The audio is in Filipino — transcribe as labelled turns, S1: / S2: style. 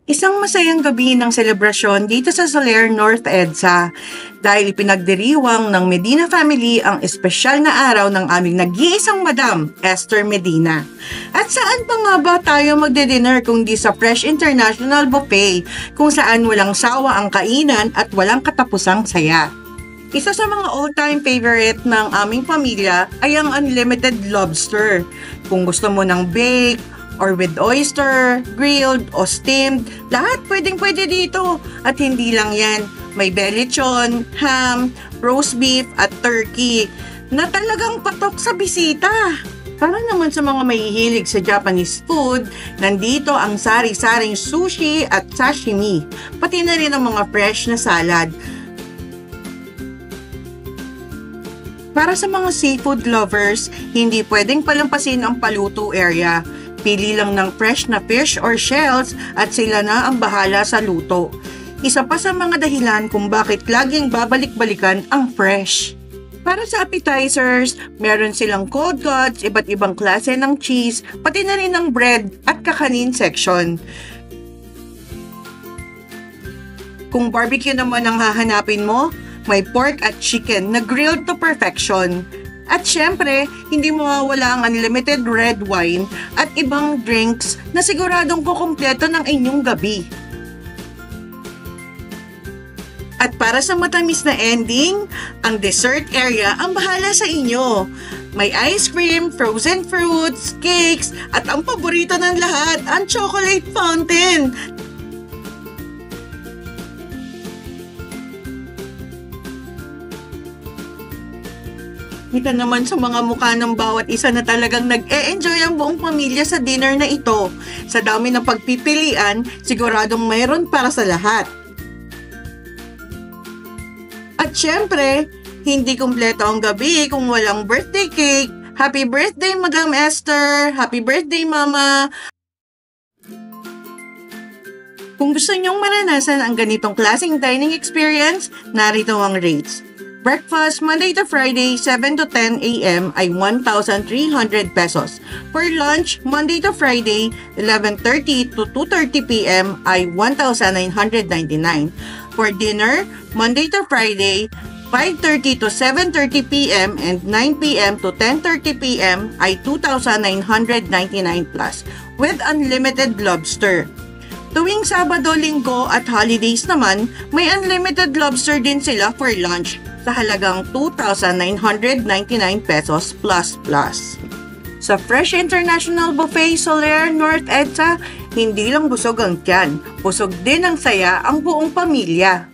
S1: Isang masayang gabi ng selebrasyon dito sa Soler, North EDSA dahil ipinagdiriwang ng Medina family ang espesyal na araw ng aming nag-iisang madam, Esther Medina. At saan pa nga ba tayo magde-dinner kung di sa Fresh International Buffet kung saan walang sawa ang kainan at walang katapusang saya. Isa sa mga all-time favorite ng aming pamilya ay ang unlimited lobster. Kung gusto mo ng bake, or with oyster, grilled, o steamed, lahat pwedeng-pwede dito. At hindi lang yan, may belechon, ham, roast beef, at turkey na talagang patok sa bisita. Para naman sa mga mahihilig sa Japanese food, nandito ang sari-saring sushi at sashimi, pati na rin ang mga fresh na salad. Para sa mga seafood lovers, hindi pwedeng palampasin ang paluto area. Pili lang ng fresh na fish or shells at sila na ang bahala sa luto. Isa pa sa mga dahilan kung bakit laging babalik-balikan ang fresh. Para sa appetizers, meron silang cold cuts, iba't ibang klase ng cheese, pati na rin ng bread at kakanin section. Kung barbecue naman ang hahanapin mo, may pork at chicken na grilled to perfection. At syempre, hindi mawawala ang unlimited red wine at ibang drinks na siguradong kukumpleto ng inyong gabi. At para sa matamis na ending, ang dessert area ang bahala sa inyo. May ice cream, frozen fruits, cakes, at ang paborito ng lahat, ang chocolate fountain. Kita naman sa mga mukha ng bawat isa na talagang nag-e-enjoy ang buong pamilya sa dinner na ito. Sa dami ng pagpipilian, siguradong mayroon para sa lahat. At syempre, hindi kumpleto ang gabi kung walang birthday cake. Happy birthday, Madam Esther! Happy birthday, Mama! Kung gusto nyong maranasan ang ganitong klaseng dining experience, narito ang rates. Breakfast, Monday to Friday, 7 to 10 a.m. ay 1,300 pesos. For lunch, Monday to Friday, 11:30 to 2:30 p.m. ay 1,999. For dinner, Monday to Friday, 5:30 to 7:30 p.m. and 9 p.m. to 10:30 p.m. ay 2,999 plus with unlimited lobster. Tuwing Sabado, Linggo at holidays naman, may unlimited lobster din sila for lunch sa halagang 2,999 pesos plus plus. Sa Fresh International Buffet Soler, North EDSA, hindi lang busog ang tiyan, busog din ang saya ang buong pamilya.